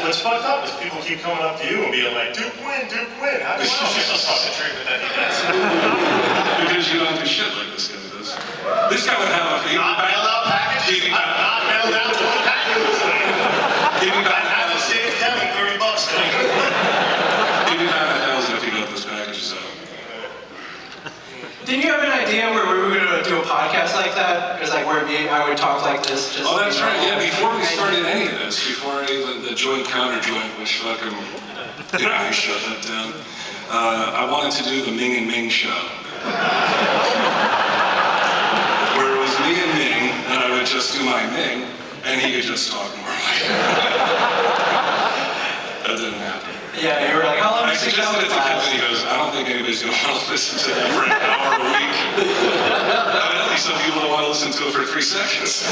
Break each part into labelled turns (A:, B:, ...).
A: what's fucked up is people keep coming up to you and being like, Duke win. How do you know the fucking treatment that he gets?
B: Because you don't do shit like this guy does. This guy would have a
A: not mailed out packages. Not mailed out to one package. I have to save Kevin $30 today.
B: He'd be mad at $1,000 if he got those packages out.
C: Didn't you have an idea where we were going to do a podcast like that? Because like where I would talk like this. Just,
B: oh, that's right. Yeah, before we started any of this, before the joint counter joint, which fucking, I shut that down. I wanted to do the Ming and Ming show, where it was me and Ming, and I would just do my Ming, and he could just talk normally. That didn't happen.
C: Yeah, you were like, how long
B: I suggested it to Kevin, he goes, I don't think anybody's going to want to listen to that for an hour a week. Evidently, some people don't want to listen to it for 3 seconds.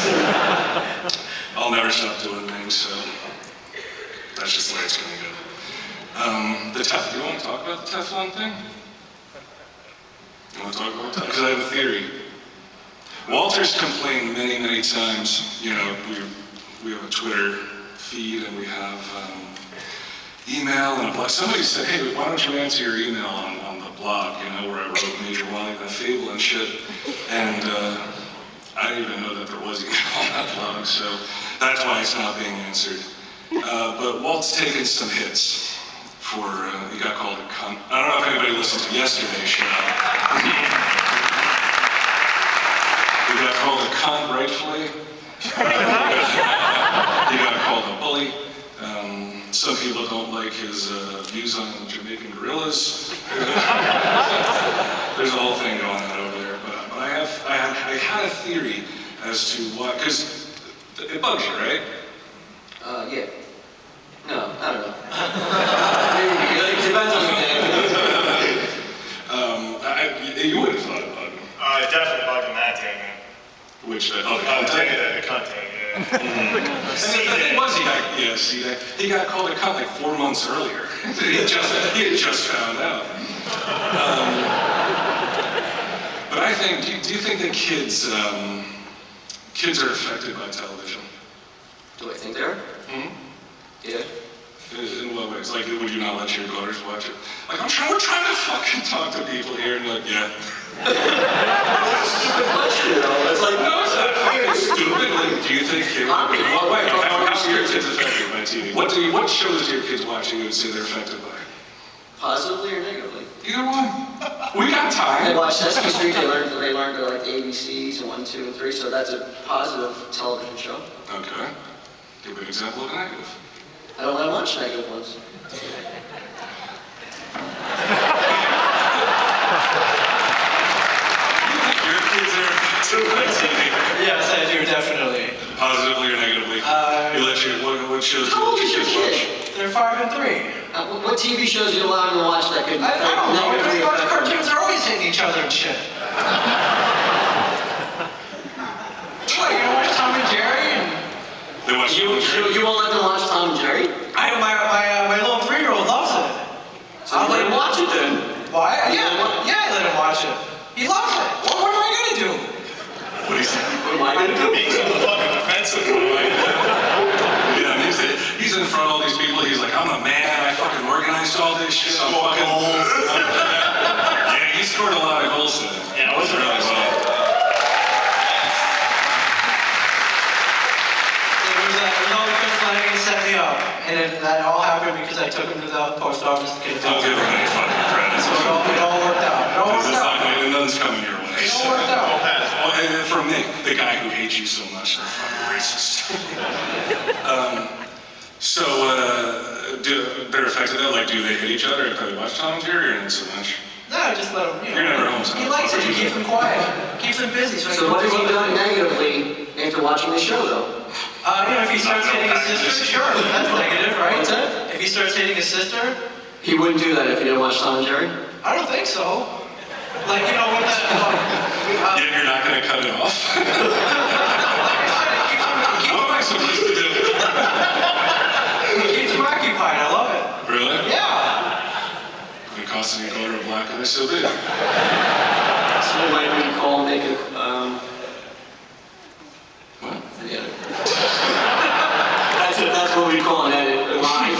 B: I'll never stop doing things, so that's just the way it's going to go. Do you want to talk about the Teflon thing? You want to talk about that? Because I have a theory. Walter's complained many, many times, you know, we have a Twitter feed and we have email and a blog. Somebody said, hey, why don't you answer your email on the blog, you know, where I wrote Major Wally, that fable and shit. And I didn't even know that there was email on that blog, so that's why it's not being answered. But Walt's taken some hits for, he got called a cunt. I don't know if anybody listened to yesterday's show. He got called a cunt, rightfully. He got called a bully. Some people don't like his views on Jamaican gorillas. There's a whole thing going on over there. But I had a theory as to why, because it bugs you, right?
D: Yeah. No, I don't know. It depends on the day.
B: You would have thought it bugged him.
A: It definitely bugged him that day, man.
B: Which,
A: The content, yeah.
B: And the thing was, he got called a cunt like 4 months earlier. he had just found out. But I think, do you think that kids are affected by television?
D: Do I think they are?
B: Hmm?
D: Yeah.
B: In what ways? Like, would you not let your daughters watch it? Like, we're trying to fucking talk to people here, and like, yeah.
D: That's a stupid question, though. It's like,
B: no, it's not fucking stupid. Like, do you think how are your kids affected by TV? What shows do your kids watching you would say they're affected by?
D: Positively or negatively?
B: Either one. We got time.
D: They watch Sesame Street. They learned like the ABCs and 1, 2, and 3. So that's a positive television show.
B: Okay. Give an example of a negative.
D: I don't let them watch negative ones.
B: Your kids are affected by TV.
C: Yes, I do, definitely.
B: Positively or negatively? What shows do
D: How old
B: your
D: is your
B: kids watch?
D: kid?
C: They're 5 and 3.
D: What TV shows do you allow them to watch that could
C: I don't know.
D: negatively affect them?
C: Cartoons are always hitting each other and shit. What, you don't watch Tom and Jerry?
B: They watch
D: You won't let them watch Tom and Jerry?
C: My little 3-year-old loves it.
D: So I'll let him watch it then.
C: Why? Yeah, I let him watch it. He loves it. What am I gonna do?
B: What do you say?
D: What am I going to do?
A: Being on the fucking defensive.
B: Yeah, he's in front of all these people. He's like, I'm a man. I fucking organized all this shit. I'm fucking
A: goals.
B: Yeah, he scored a lot of goals today.
A: Yeah, it was really well.
C: Set me up, and that all happened because I took him to the post office to get
B: Don't give him any fucking credit.
C: So it all worked out.
B: Nothing's coming your way.
C: It all worked out.
B: Well, and from me, the guy who hates you so much, they're fucking racist. They're affected that? Like, do they hit each other if they watch Tom and Jerry or not so much?
C: No, I just let him,
B: You're never home, so
C: he likes it, he keeps him quiet, keeps him busy.
D: So what has he done negatively after watching the show, though?
C: If he starts hitting his sister, sure, that's negative, right?
D: What's that?
C: If he starts hitting his sister?
D: He wouldn't do that if he didn't watch Tom and Jerry?
C: I don't think so. Like, with that,
B: Yeah, you're not going to cut it off?
C: like I said,
B: What am I supposed to do?
C: it keeps him occupied, I love it.
B: Really?
C: Yeah.
B: If it costs any color of black eye, so big.
D: So what do you call make it,
B: What?
D: yeah. That's what we call an edit. A line.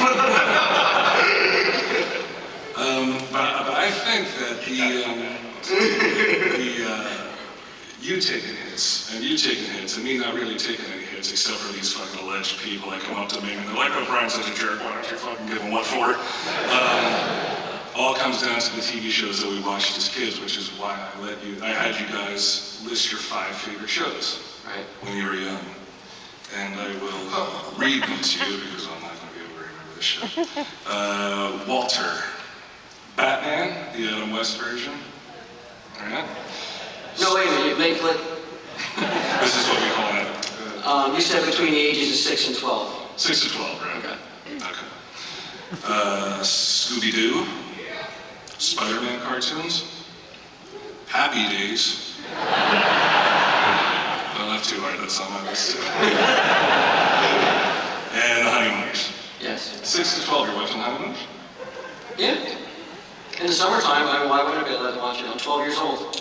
B: You taking hits, and you taking hits, and me not really taking any hits, except for these fucking alleged people that come up to me and they're like, oh, Brian's such a jerk, why don't you fucking give him what for? All comes down to the TV shows that we watched as kids, which is why I had you guys list your 5 favorite shows when you were young. And I will read them to you because I'm not going to be able to remember this shit. Walter, Batman, the Adam West version. All right.
D: No, wait a minute, make like...
B: This is what we call it.
D: You said between the ages of 6 and 12.
B: 6 to 12, right?
D: Okay.
B: Scooby-Doo, Spider-Man cartoons, Happy Days. Don't laugh too hard, that's on my list too. And The Honeymooners.
D: Yes.
B: 6 to 12, you're watching The Honeymooners?
D: Yeah. In the summertime, why would I be allowed to watch it? I'm 12 years old.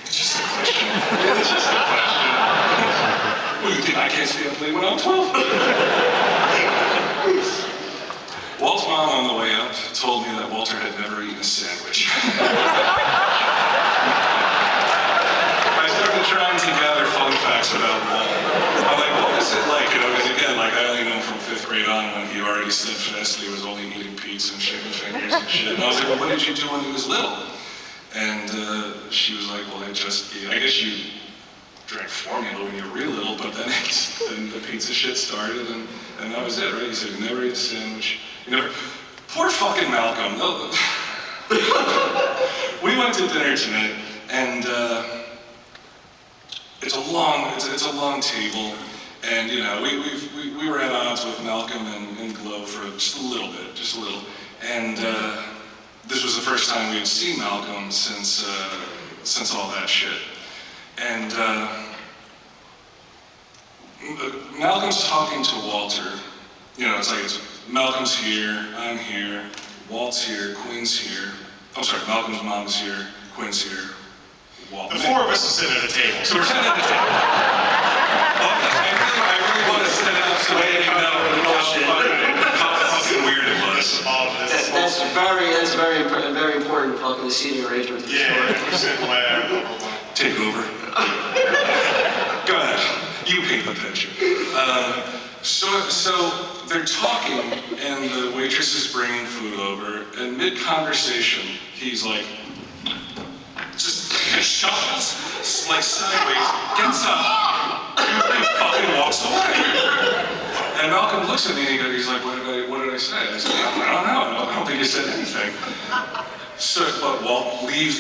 B: It's just a question. It's just a question. What do you think? I can't stay up late when I'm 12? Walt's mom on the way up told me that Walter had never eaten a sandwich. I started trying to gather fun facts about Walt. I'm like, what was it like? You know, because again, like I only know him from 5th grade on when he already steadfastly was only eating pizza and chicken fingers and shit. And I was like, well, what did you do when he was little? And she was like, well, I guess you drank formula when you were real little, but then the pizza shit started, and that was it, right? He said, you never ate a sandwich. You never... Poor fucking Malcolm. We went to dinner tonight, and it's a long table, and you know, we were at odds with Malcolm and Glow for just a little bit, and this was the first time we had seen Malcolm since all that shit. And Malcolm's talking to Walter. You know, it's Malcolm's here, I'm here, Walt's here, Quinn's here. I'm sorry, Malcolm's mom's here, Quinn's here, Walt.
A: The 4 of us are sitting at a table.
B: So we're sitting at the table. I really want to sit out so that you know how fucking weird it was.
D: That's very important fucking seating arrangement to the story.
A: Yeah, we're sitting where.
B: Take over. Go ahead. You paint the picture. So they're talking, and the waitress is bringing food over, and mid-conversation, he's like, just shuffles, like sideways, gets up, and fucking walks away. And Malcolm looks at me and he's like, what did I say? I said, I don't know. I don't think you said anything. So, but Walt leaves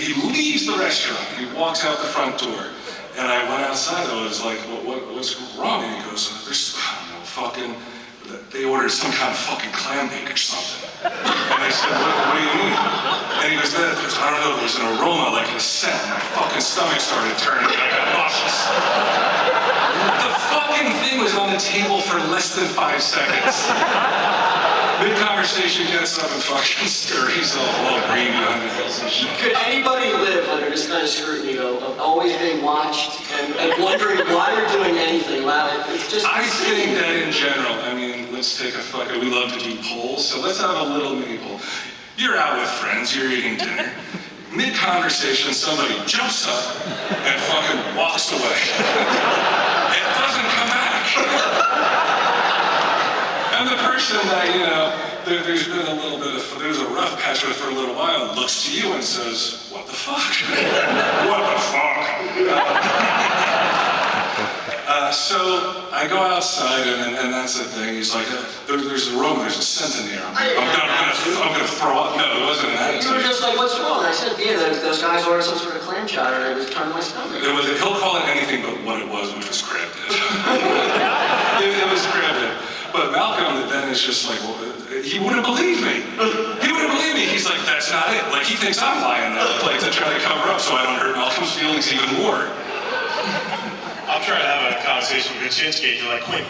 B: the restaurant. He walks out the front door. And I went outside. I was like, what's wrong? And he goes, I don't know, fucking, they ordered some kind of fucking clam bake or something. And I said, what do you mean? And he goes, I don't know, there was an aroma, like a scent. My fucking stomach started turning and I got nauseous. The fucking thing was on the table for less than 5 seconds. Mid-conversation gets up and fucking scurries off all green behind the hills and shit.
D: Could anybody live under this kind of scrutiny, though, of always being watched and wondering why you're doing anything loud? It's just...
B: I think that in general, I mean, let's take we love to do polls, so let's have a little mini poll. You're out with friends, you're eating dinner. Mid-conversation, somebody jumps up and fucking walks away. And doesn't come back. And the person that, you know, there's been a little bit of, there's a rough patch with for a little while, looks to you and says, what the fuck? What the fuck? So I go outside and that's the thing. He's like, there's an aroma, there's a scent in the air. I'm gonna throw up. No, it wasn't an attitude.
D: You were just like, what's wrong? I said, yeah, those guys ordered some sort of clam chowder and it was turning my stomach.
B: He'll call it anything but what it was, which was crab dip. It was crab dip. But Malcolm then is just like, well, he wouldn't believe me. He wouldn't believe me. He's like, that's not it. Like, he thinks I'm lying now, like to try to cover up so I don't hurt Malcolm's feelings even more.
A: I'm trying to have a conversation with Kaczynski. You're like, Quinn.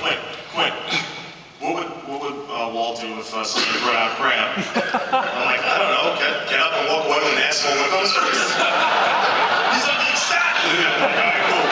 A: What would Walt do if somebody brought out crab? I'm like, I don't know. Get up and walk away with an asshole look on his face. He's like, exactly. I'm like, all right, cool.